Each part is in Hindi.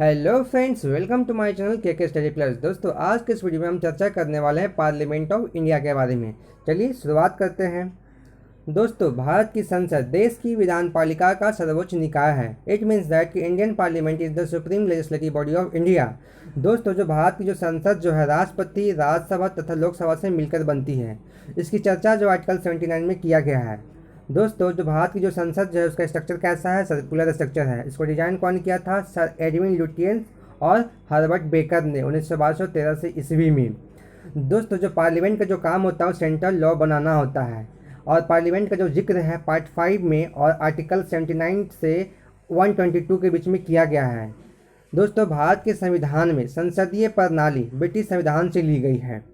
Hello friends, welcome to my channel K study plus. दोस्तों, आज के इस वीडियो में हम चर्चा करने वाले हैं पार्लियामेंट ऑफ इंडिया के बारे में। चलिए शुरुआत करते हैं। दोस्तों, भारत की संसद देश की विधान पालिका का सर्वोच्च निकाय है। इट मीन्स दैट कि Indian parliament is the supreme legislative body of India. दोस्तों, जो भारत की जो संसद जो है राष्ट्रपति, राज्यसभा तथा लोकसभा से मिलकर बनती है। इसकी चर्चा जो आर्टिकल 79 में किया गया है। दोस्तों, जो भारत की जो संसद जो है उसका स्ट्रक्चर कैसा है? सर्कुलर स्ट्रक्चर है। इसको डिजाइन कौन किया था? सर एडविन लुटियंस और हर्बर्ट बेकर ने 1912 से ईस्वी में। दोस्तों, जो पार्लियामेंट का जो काम होता है वो सेंट्रल लॉ बनाना होता है। और पार्लियामेंट का जो जिक्र है पार्ट 5 में और आर्टिकल 79 से 122 के बीच में किया गया है। दोस्तों, भारत के संविधान में संसदीय प्रणाली ब्रिटिश संविधान से ली गई है।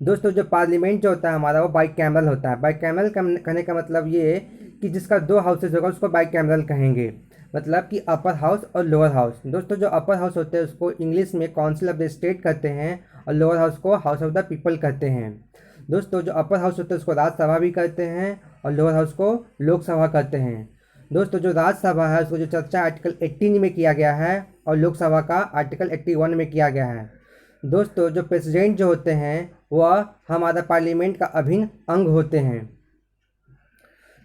दोस्तों, जो पार्लियामेंट जो होता है हमारा वो बाइकैमरल होता है। बाइकैमरल कहने का मतलब ये है कि जिसका दो हाउसेज होगा उसको बाइकैमरल कहेंगे, मतलब कि अपर हाउस और लोअर हाउस। दोस्तों, जो अपर हाउस होते हैं उसको इंग्लिश में काउंसिल ऑफ द स्टेट कहते हैं और लोअर हाउस को हाउस ऑफ द पीपल कहते हैं। दोस्तों, जो अपर हाउस होता है उसको राज्यसभा भी कहते हैं और लोअर हाउस को लोकसभा कहते हैं। दोस्तों, जो राज्यसभा है उसको जो चर्चा आर्टिकल 18 में किया गया है और लोकसभा का आर्टिकल 81 में किया गया है। दोस्तों, जो प्रेसिडेंट जो होते हैं वह हमारा पार्लियामेंट का अभिन्न अंग होते हैं।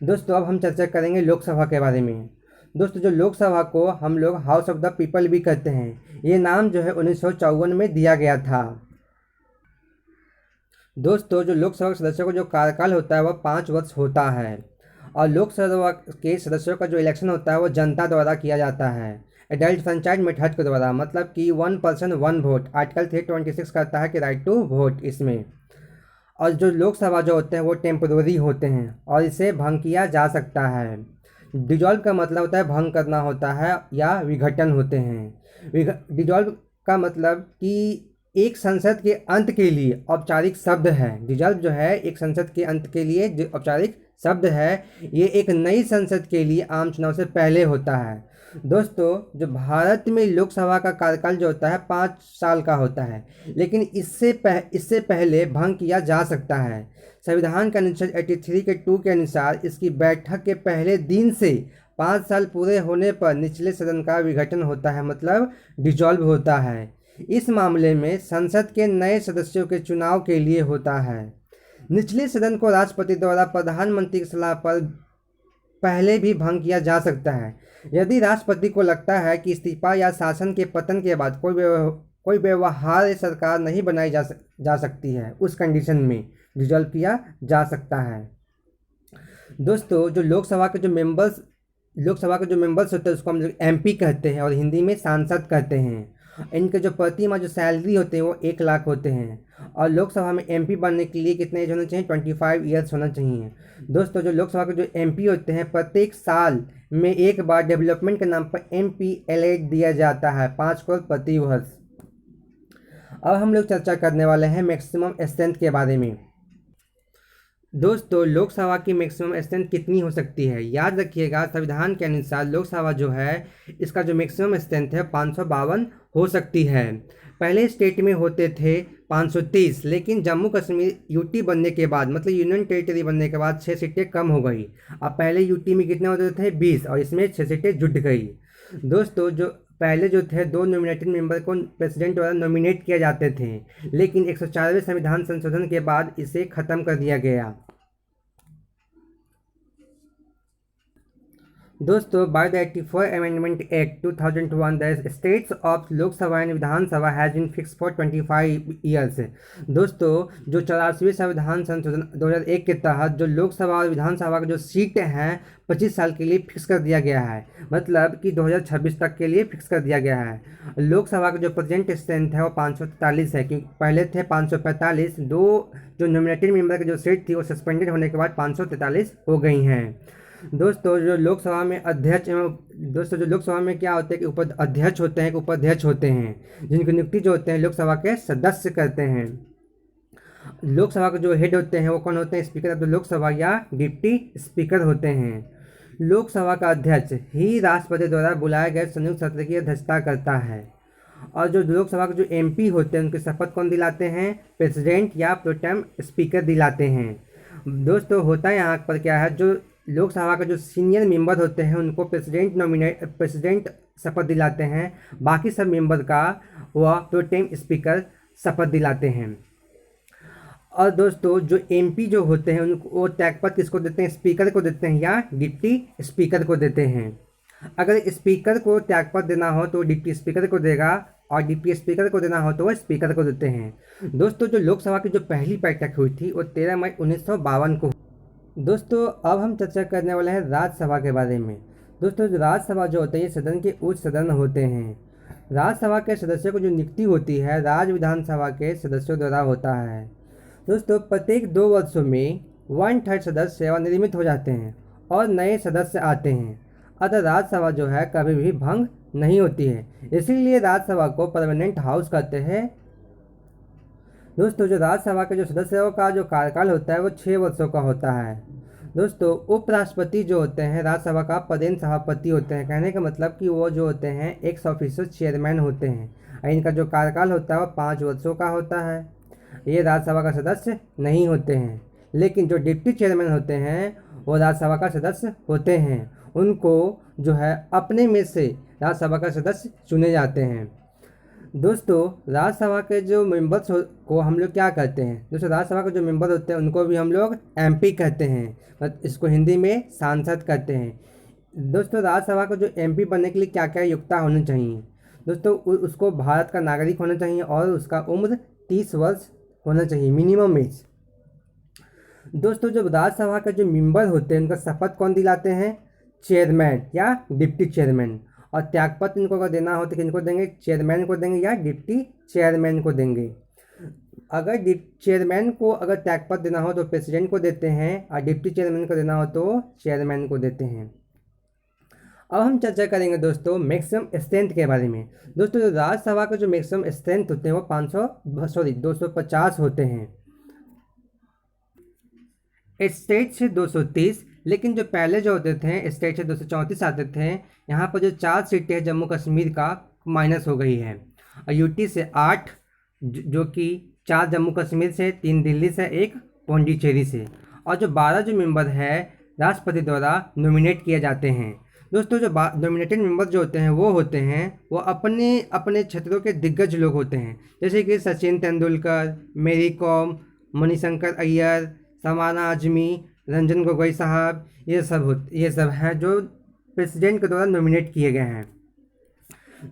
दोस्तों, अब हम चर्चा करेंगे लोकसभा के बारे में। दोस्तों, जो लोकसभा को हम लोग हाउस ऑफ द पीपल भी कहते हैं। ये नाम जो है 1954 में दिया गया था। दोस्तों, जो लोकसभा के सदस्यों का जो कार्यकाल होता है वह 5 वर्ष होता है और लोकसभा के सदस्यों का जो इलेक्शन होता है वो जनता द्वारा किया जाता है, एडल्ट फ्रेंचाइज मेथड के द्वारा, मतलब कि 1 पर्सन 1 वोट। आर्टिकल 326 कहता है कि राइट टू वोट इसमें। और जो लोकसभा जो होते हैं वो टेम्पोररी होते हैं और इसे भंग किया जा सकता है। डिजॉल्व का मतलब होता है भंग करना होता है या विघटन होते हैं। डिजॉल्व का मतलब कि एक संसद के अंत के लिए औपचारिक शब्द है। डिजॉल्व जो है एक संसद के अंत के लिए जो औपचारिक शब्द है, ये एक नई संसद के लिए आम चुनाव से पहले होता है। दोस्तों, जो भारत में लोकसभा का कार्यकाल जो होता है 5 साल का होता है, लेकिन इससे पहले भंग किया जा सकता है। संविधान के अनुच्छेद 83 के 2 के अनुसार इसकी बैठक के पहले दिन से 5 साल पूरे होने पर निचले सदन का विघटन होता है, मतलब डिजॉल्व होता है। इस मामले में संसद के नए सदस्यों के चुनाव के लिए होता है। निचले सदन को राष्ट्रपति द्वारा प्रधानमंत्री की सलाह पर पहले भी भंग किया जा सकता है। यदि राष्ट्रपति को लगता है कि इस्तीफा या शासन के पतन के बाद कोई व्यवहार्य सरकार नहीं बनाई जा सकती है, उस कंडीशन में डिसॉल्व किया जा सकता है। दोस्तों, जो लोकसभा के जो मेंबर्स होते हैं उसको हम लोग MP कहते हैं और हिंदी में सांसद कहते हैं। इनके जो प्रति माह जो सैलरी होते हैं वो 1 लाख होते हैं और लोकसभा में MP बनने के लिए कितने एज होना चाहिए? 25 ईयर्स होना चाहिए। दोस्तों, जो लोकसभा के जो MP होते हैं प्रत्येक साल में एक बार डेवलपमेंट के नाम पर MP एलेट दिया जाता है, 5 करोड़ प्रति वर्ष। अब हम लोग चर्चा करने वाले हैं मैक्सिमम स्ट्रेंथ के बारे में। दोस्तों, लोकसभा की मैक्सिमम स्ट्रेंथ कितनी हो सकती है? याद रखिएगा, संविधान के अनुसार लोकसभा जो है इसका जो मैक्सिमम स्ट्रेंथ है 552 हो सकती है। पहले स्टेट में होते थे 530, लेकिन जम्मू कश्मीर UT बनने के बाद, मतलब यूनियन टेरिटरी बनने के बाद 6 सीटें कम हो गई। अब पहले UT में कितने होते थे? 20 और इसमें 6 सीटें जुट गई। दोस्तों, जो पहले जो थे 2 नॉमिनेटेड मेंबर को प्रेसिडेंट द्वारा नॉमिनेट किए जाते थे, लेकिन 104वें संविधान संशोधन के बाद इसे खत्म कर दिया गया। दोस्तों, by the 84 amendment act 2001 the states of Lok Sabha and Vidhan Sabha has been fix for 25 years. दोस्तों, जो 84वें संविधान संशोधन 2001 के तहत जो लोकसभा और विधानसभा का जो सीट हैं 25 साल के लिए फिक्स कर दिया गया है, मतलब कि 2026 तक के लिए फिक्स कर दिया गया है। लोकसभा का जो प्रेजेंट स्ट्रेंथ है वो 543 है, क्योंकि पहले थे 545। 2 जो नॉमिनेटेड मेंबर की जो सीट थी वो सस्पेंडेड होने के बाद 543 हो गई हैं। दोस्तों, जो लोकसभा में क्या होते हैं कि अध्यक्ष होते हैं कि उपाध्यक्ष होते हैं, जिनकी नियुक्ति जो होते हैं लोकसभा के सदस्य करते हैं। लोकसभा के जो हेड होते हैं वो कौन होते हैं? स्पीकर ऑफ द लोकसभा या डिप्टी स्पीकर होते हैं। लोकसभा का अध्यक्ष ही राष्ट्रपति द्वारा बुलाए गए संयुक्त सत्र की अध्यक्षता करता है। और जो लोकसभा के जो MP होते हैं उनकी शपथ कौन दिलाते हैं? प्रेसिडेंट या प्रोटेम स्पीकर दिलाते हैं। दोस्तों, होता है यहाँ पर क्या है, जो लोकसभा का जो सीनियर मेंबर होते हैं उनको प्रेसिडेंट शपथ दिलाते हैं, बाकी सब मेंबर का वह प्रोटेम स्पीकर शपथ दिलाते हैं। और दोस्तों जो एमपी जो होते हैं उनको वो त्यागपत्र किसको देते हैं, स्पीकर को देते हैं या डिप्टी स्पीकर को देते हैं। अगर स्पीकर को त्यागपत्र देना हो तो डिप्टी स्पीकर को देगा, और डिप्टी स्पीकर को देना हो तो वो स्पीकर को देते हैं। दोस्तों जो लोकसभा की जो पहली बैठक हुई थी वो 13 मई 1952 को। दोस्तों अब हम चर्चा करने वाले हैं राज्यसभा के बारे में। दोस्तों जो राज्यसभा जो होते हैं ये सदन के उच्च सदन होते हैं। राज्यसभा के सदस्यों को जो नियुक्ति होती है राज्य विधानसभा के सदस्यों द्वारा होता है। दोस्तों प्रत्येक 2 वर्षों में 1/3 सदस्य सेवानिवृत्त हो जाते हैं और नए सदस्य आते हैं। अतः राज्यसभा जो है कभी भी भंग नहीं होती है, इसीलिए राज्यसभा को परमानेंट हाउस कहते हैं। दोस्तों जो राज्यसभा के जो सदस्यों का जो कार्यकाल होता है वो 6 वर्षों का होता है। दोस्तों उपराष्ट्रपति जो होते हैं राज्यसभा का पदेन सभापति होते हैं, कहने का मतलब कि वो जो होते हैं एक्स ऑफिशियल चेयरमैन होते हैं, और इनका जो कार्यकाल होता है वो 5 वर्षों का होता है। ये राज्यसभा का सदस्य नहीं होते हैं, लेकिन जो डिप्टी चेयरमैन होते हैं वो राज्यसभा का सदस्य होते हैं। उनको जो है अपने में से राज्यसभा का सदस्य चुने जाते हैं। दोस्तों राज्यसभा के जो मेंबर्स को हम लोग क्या कहते हैं, दोस्तों राज्यसभा के जो मेंबर होते हैं उनको भी हम लोग एमपी कहते हैं, मतलब इसको हिंदी में सांसद कहते हैं। दोस्तों राज्यसभा को जो एमपी बनने के लिए क्या क्या योग्यता होनी चाहिए, दोस्तों उसको भारत का नागरिक होना चाहिए और उसका उम्र 30 वर्ष होना चाहिए मिनिमम एज। दोस्तों जब राज्यसभा के जो मेंबर होते हैं उनका शपथ कौन दिलाते हैं, चेयरमैन या डिप्टी चेयरमैन। और त्यागपत्र इनको अगर देना हो तो किनको देंगे, चेयरमैन को देंगे या डिप्टी चेयरमैन को देंगे। अगर चेयरमैन को अगर त्यागपत्र देना हो तो प्रेसिडेंट को देते हैं, और डिप्टी चेयरमैन को देना हो तो चेयरमैन को देते हैं। अब हम चर्चा करेंगे दोस्तों मैक्सिमम स्ट्रेंथ के बारे में। दोस्तों जो राज्यसभा का जो मैक्सिमम स्ट्रेंथ होते हैं वो 250 होते हैं, स्टेट से 230, लेकिन जो पहले जो होते थे स्टेट से 234 आते थे। यहाँ पर जो 4 सीटें हैं जम्मू कश्मीर का माइनस हो गई है, और यूटी से 8 जो कि 4 जम्मू कश्मीर से, 3 दिल्ली से, 1 पौंडीचेरी से, और जो 12 जो मेंबर है राष्ट्रपति द्वारा नॉमिनेट किए जाते हैं। दोस्तों जो नॉमिनेटेड मेंबर जो होते हैं वो अपने अपने क्षेत्रों के दिग्गज लोग होते हैं, जैसे कि सचिन तेंदुलकर, मेरी कॉम, मणिशंकर अय्यर, समाना आजमी, रंजन गोगोई साहब, ये सब हैं जो प्रेसिडेंट के द्वारा नॉमिनेट किए गए हैं।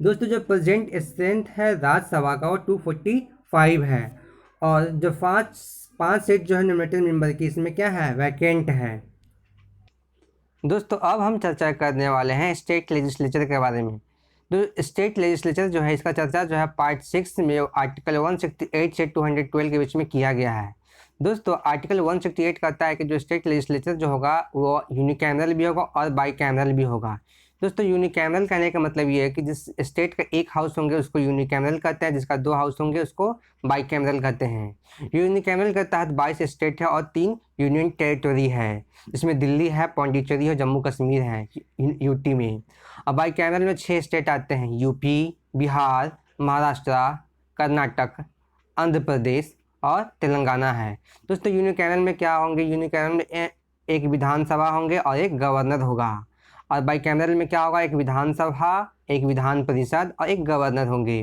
दोस्तों जो प्रेजेंट स्ट्रेंथ है राज्यसभा का वो 245 है, और जो पाँच सीट जो है नॉमिनेटेड मेंबर की इसमें क्या है, वैकेंट है। दोस्तों अब हम चर्चा करने वाले हैं स्टेट लेजिस्लेचर के बारे में। तो स्टेट लेजिस्लेचर जो है इसका चर्चा जो है पार्ट 6 में आर्टिकल 168 से 212 के बीच में किया गया है। दोस्तों आर्टिकल 168 कहता है कि जो स्टेट लेजिस्लेचर जो होगा वो यूनिकैमरल भी होगा और बाईकैमरल भी होगा। दोस्तों यूनिकैमरल कहने का मतलब ये है कि जिस स्टेट का 1 हाउस होंगे उसको यूनिकैमरल कहते हैं, जिसका 2 हाउस होंगे उसको बाईकैमरल कहते हैं। यूनिकैमरल के तहत 22 स्टेट है और 3 यूनियन टेरिटरी है, जिसमें दिल्ली है, पौंडीचेरी है, जम्मू कश्मीर है यूटी में। और बाईकैमरल में 6 स्टेट आते हैं, यूपी, बिहार, महाराष्ट्र, कर्नाटक, आंध्र प्रदेश और तेलंगाना है। दोस्तों यूनिकैमरल में क्या होंगे, यूनिकैमरल में एक विधानसभा होंगे और एक गवर्नर होगा, और बाईकैमरल में क्या होगा, एक विधानसभा, एक विधान परिषद और एक गवर्नर होंगे।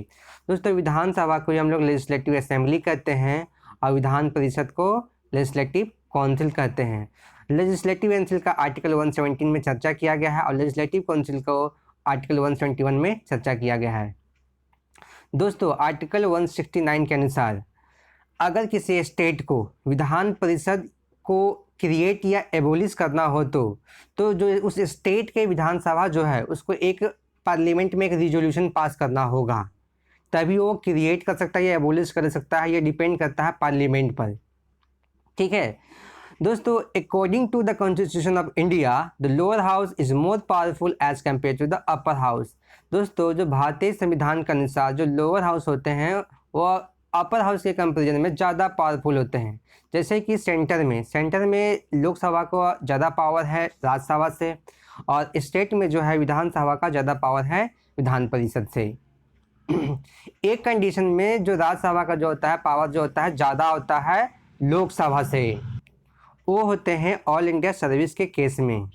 दोस्तों विधानसभा को हम लोग लेजिस्लेटिव असेंबली कहते हैं और विधान परिषद को लेजिस्लेटिव काउंसिल कहते हैं। लेजिस्लेटिव काउंसिल का आर्टिकल 117 में चर्चा किया गया है और लेजिस्लेटिव काउंसिल को आर्टिकल 121 में चर्चा किया गया है। दोस्तों आर्टिकल 169 के अनुसार अगर किसी स्टेट को विधान परिषद को क्रिएट या एबोलिश करना हो तो जो उस स्टेट के विधानसभा जो है उसको एक पार्लियामेंट में एक रिजोल्यूशन पास करना होगा, तभी वो क्रिएट कर सकता है या एबोलिश कर सकता है। ये डिपेंड करता है पार्लियामेंट पर, ठीक है। दोस्तों according to the constitution of India the lower house is more powerful as compare to the upper house. दोस्तों जो भारतीय संविधान के अनुसार जो लोअर हाउस होते हैं वो अपर हाउस के कंपेरिजन में ज़्यादा पावरफुल होते हैं। जैसे कि सेंटर में लोकसभा को ज़्यादा पावर है राज्यसभा से, और स्टेट में जो है विधानसभा का ज़्यादा पावर है विधान परिषद से। एक कंडीशन में जो राज्यसभा का जो होता है पावर जो होता है ज़्यादा होता है लोकसभा से, वो होते हैं ऑल इंडिया सर्विस के केस में।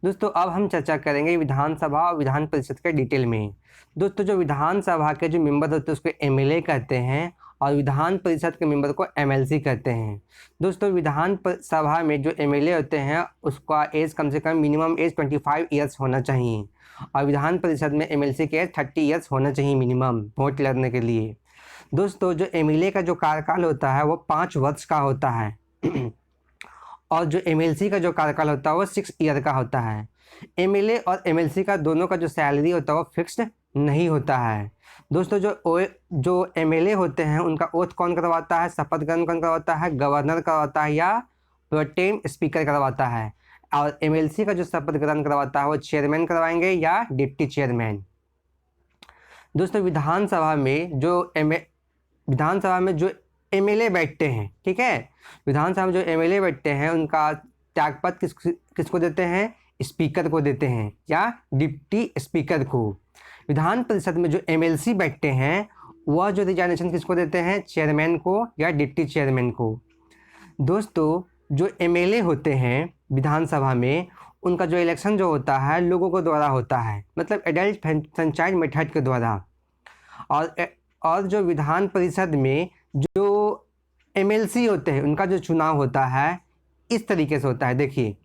दोस्तों अब हम चर्चा करेंगे विधानसभा और विधान परिषद के डिटेल में। दोस्तों जो विधानसभा के जो मेंबर होते हैं उसको एमएलए कहते हैं और विधान परिषद के मेंबर को एमएलसी कहते हैं। दोस्तों विधान सभा में जो एमएलए होते हैं उसका एज कम से कम मिनिमम एज 25 ईयर्स होना चाहिए और विधान परिषद में एमएलसी के एज 30 ईयर्स होना चाहिए मिनिमम वोट लड़ने के लिए। दोस्तों जो एमएलए का जो कार्यकाल होता है वो 5 वर्ष का होता है और जो एमएलसी का जो कार्यकाल होता है वो 6 ईयर का होता है। एमएलए और एमएलसी का दोनों का जो सैलरी होता है वो फिक्स्ड नहीं होता है। दोस्तों जो एमएलए होते हैं उनका ओथ कौन करवाता है, शपथ ग्रहण कौन करवाता है, गवर्नर करवाता है या प्रोटेम स्पीकर करवाता है। और एमएलसी का जो शपथ ग्रहण करवाता है वो चेयरमैन करवाएंगे या डिप्टी चेयरमैन। दोस्तों विधानसभा में जो एमएलए बैठते हैं, ठीक है, विधानसभा में जो एमएलए बैठते हैं उनका त्यागपत्र किसको देते हैं, स्पीकर को देते हैं या डिप्टी स्पीकर को। विधान परिषद में जो एमएलसी बैठते हैं वह जो रिजाइनेशन किसको देते हैं, चेयरमैन को या डिप्टी चेयरमैन को। दोस्तों जो एमएलए होते हैं विधानसभा में उनका जो इलेक्शन जो होता है लोगों को द्वारा होता है, मतलब एडल्ट फ्रेंचाइज मेथड के द्वारा। और जो विधान परिषद में जो एमएलसी होते हैं उनका जो चुनाव होता है इस तरीके से होता है। देखिए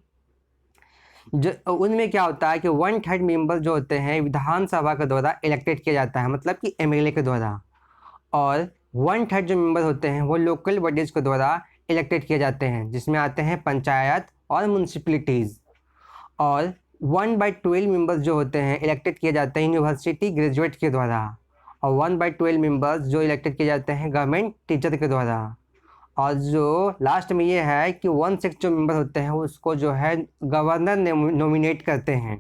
जो उनमें क्या होता है कि 1/3 मेंबर जो होते हैं विधानसभा के द्वारा इलेक्टेड किया जाता है, मतलब कि एमएलए के द्वारा, और 1/3 जो मेंबर होते हैं वो लोकल बॉडीज़ के द्वारा इलेक्टेड किए जाते हैं, जिसमें आते हैं पंचायत और म्यूनसिपलिटीज़। और 1/12 मेंबर्स जो होते हैं इलेक्टेड किए जाते हैं यूनिवर्सिटी ग्रेजुएट के द्वारा, और 1/12 मेंबर्स जो इलेक्टेड किए जाते हैं गवर्नमेंट टीचर के द्वारा। और जो लास्ट में ये है कि 1/6 जो मेंबर होते हैं उसको जो है गवर्नर नॉमिनेट करते हैं।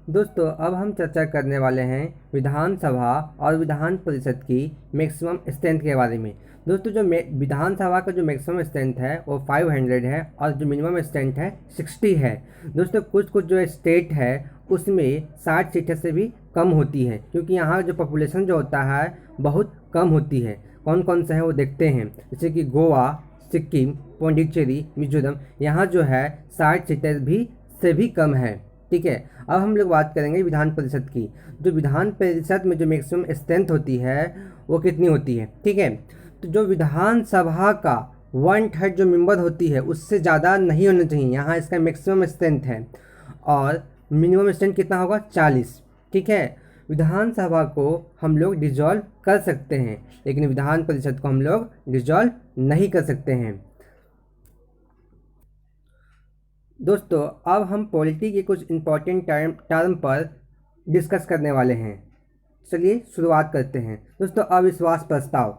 दोस्तों अब हम चर्चा करने वाले हैं विधानसभा और विधान परिषद की मैक्सिमम स्ट्रेंथ के बारे में। दोस्तों जो विधानसभा का जो मैक्सिमम स्ट्रेंथ है वो 500 है और जो मिनिमम स्ट्रेंथ है 60 है। दोस्तों कुछ जो स्टेट है उसमें 60 सीटें से भी कम होती है, क्योंकि यहाँ जो पॉपुलेशन जो होता है बहुत कम होती है। कौन कौन से हैं वो देखते हैं, जैसे कि गोवा, सिक्किम, पौंडीचेरी, मिजोरम, यहाँ जो है 60 सीटें से भी कम है। ठीक है, अब हम लोग बात करेंगे विधान परिषद की। जो विधान परिषद में जो मैक्सिमम स्ट्रेंथ होती है वो कितनी होती है, ठीक है। तो जो विधानसभा का 1/3 जो मेंबर होती है उससे ज़्यादा नहीं होना चाहिए, यहाँ इसका मैक्सिमम स्ट्रेंथ है। और मिनिमम स्ट्रेंथ कितना होगा, 40। ठीक है, विधानसभा को हम लोग डिसॉल्व कर सकते हैं लेकिन विधान परिषद को हम लोग डिसॉल्व नहीं कर सकते हैं। दोस्तों अब हम पॉलिटी के कुछ इम्पोर्टेंट टर्म पर डिस्कस करने वाले हैं। चलिए शुरुआत करते हैं। दोस्तों अविश्वास प्रस्ताव।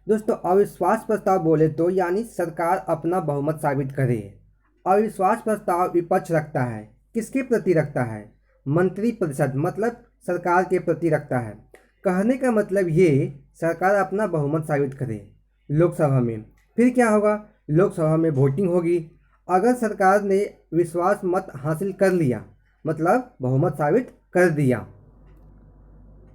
दोस्तों अविश्वास प्रस्ताव बोले तो यानी सरकार अपना बहुमत साबित करे। अविश्वास प्रस्ताव विपक्ष रखता है, किसके प्रति रखता है, मंत्रिपरिषद मतलब सरकार के प्रति रखता है। कहने का मतलब ये सरकार अपना बहुमत साबित करे लोकसभा में। फिर क्या होगा, लोकसभा में वोटिंग होगी। अगर सरकार ने विश्वास मत हासिल कर लिया मतलब बहुमत साबित कर दिया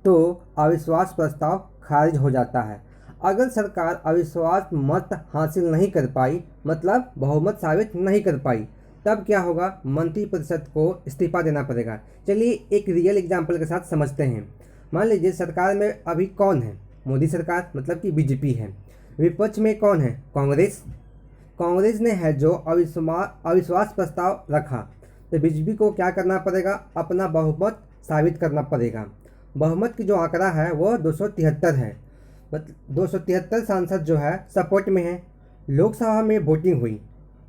तो अविश्वास प्रस्ताव खारिज हो जाता है। अगर सरकार अविश्वास मत हासिल नहीं कर पाई मतलब बहुमत साबित नहीं कर पाई तब क्या होगा, मंत्रिपरिषद को इस्तीफा देना पड़ेगा। चलिए एक रियल एग्जाम्पल के साथ समझते हैं। मान लीजिए सरकार में अभी कौन है, मोदी सरकार मतलब कि बीजेपी है। विपक्ष में कौन है, कांग्रेस। कांग्रेस ने है जो अविश्वास प्रस्ताव रखा तो बीजेपी को क्या करना पड़ेगा, अपना बहुमत साबित करना पड़ेगा। बहुमत की जो आंकड़ा है वो 273 है, मतलब 273 सांसद जो है सपोर्ट में है। लोकसभा में वोटिंग हुई,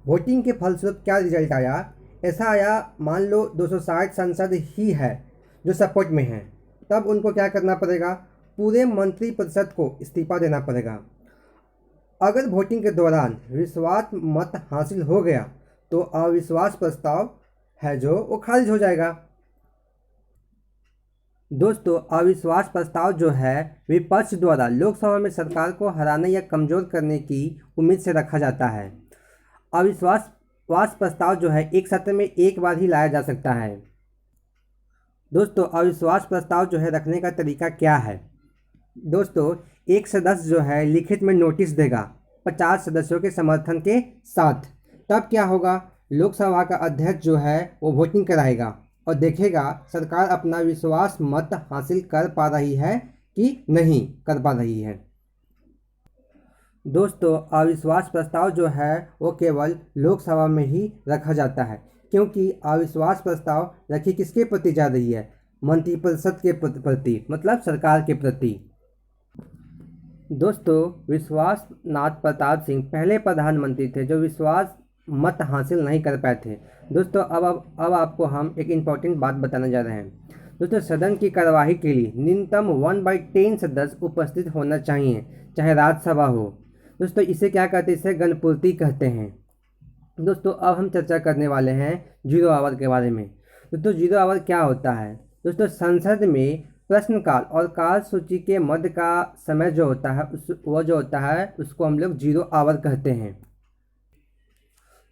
वोटिंग के फलस्वरूप क्या रिजल्ट आया, ऐसा आया मान लो 260 सांसद ही है जो सपोर्ट में हैं, तब उनको क्या करना पड़ेगा, पूरे मंत्रिपरिषद को इस्तीफा देना पड़ेगा। अगर वोटिंग के दौरान विश्वास मत हासिल हो गया तो अविश्वास प्रस्ताव है जो वो खारिज हो जाएगा। दोस्तों अविश्वास प्रस्ताव जो है विपक्ष द्वारा लोकसभा में सरकार को हराने या कमज़ोर करने की उम्मीद से रखा जाता है। अविश्वास प्रस्ताव जो है एक सत्र में एक बार ही लाया जा सकता है। दोस्तों अविश्वास प्रस्ताव जो है रखने का तरीका क्या है, दोस्तों एक सदस्य जो है लिखित में नोटिस देगा 50 सदस्यों के समर्थन के साथ। तब क्या होगा, लोकसभा का अध्यक्ष जो है वो वोटिंग कराएगा और देखेगा सरकार अपना विश्वास मत हासिल कर पा रही है कि नहीं कर पा रही है। दोस्तों, अविश्वास प्रस्ताव जो है वो केवल लोकसभा में ही रखा जाता है, क्योंकि अविश्वास प्रस्ताव रखी किसके प्रति जा रही है? मंत्रिपरिषद के प्रति, मतलब सरकार के प्रति। दोस्तों, विश्वास नाथ प्रताप सिंह पहले प्रधानमंत्री थे जो विश्वास मत हासिल नहीं कर पाए थे। दोस्तों, अब आपको हम एक इम्पॉर्टेंट बात बताने जा रहे हैं। दोस्तों, सदन की कार्यवाही के लिए न्यूनतम 1/10 सदस्य उपस्थित होना चाहिए, चाहे राज्यसभा हो। दोस्तों, इसे क्या कहते हैं? इसे गणपूर्ति कहते हैं। दोस्तों, अब हम चर्चा करने वाले हैं जीरो आवर के बारे में। दोस्तों, जीरो आवर क्या होता है? दोस्तों, संसद में प्रश्नकाल और काल सूची के मध्य का समय जो होता है वो जो होता है उसको हम लोग जीरो आवर कहते हैं।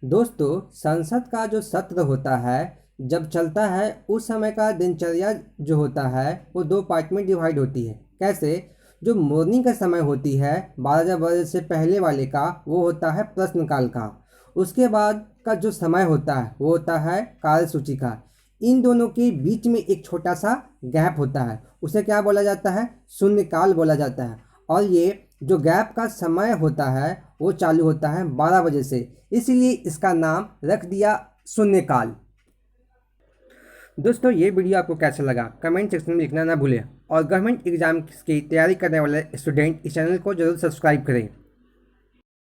दोस्तों, संसद का जो सत्र होता है जब चलता है उस समय का दिनचर्या जो होता है वो 2 पार्ट में डिवाइड होती है। कैसे? जो मॉर्निंग का समय होती है 12 बजे से पहले वाले का, वो होता है प्रश्नकाल का। उसके बाद का जो समय होता है वो होता है कार्यसूची का। इन दोनों के बीच में एक छोटा सा गैप होता है, उसे क्या बोला जाता है? शून्यकाल बोला जाता है। और ये जो गैप का समय होता है वो चालू होता है 12 बजे से, इसलिए इसका नाम रख दिया शून्यकाल। दोस्तों, ये वीडियो आपको कैसा लगा कमेंट सेक्शन में लिखना ना भूलें, और गवर्नमेंट एग्जाम की तैयारी करने वाले स्टूडेंट इस चैनल को जरूर सब्सक्राइब करें।